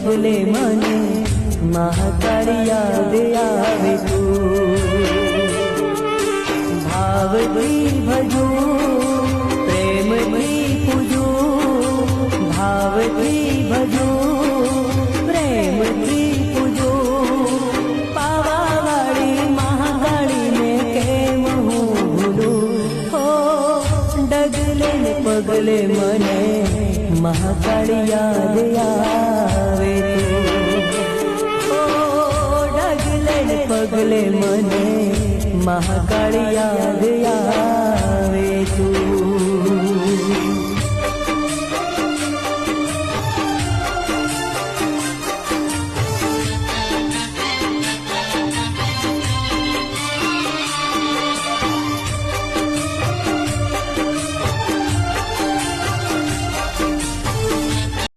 પગલે મને મહાકાળી યાદ આવે તું ભાવથી ભજું પ્રેમથી પૂજું ભાવથી ભજું પ્રેમથી પૂજું પાવાવાળી મહાકાળીને કેમ હું ભૂલું હો ડગલે ને પગલે મને મહાકાળી યાદ આવે ઓ ડગલે ને પગલે મને મહાકાળી યાદ આવે તું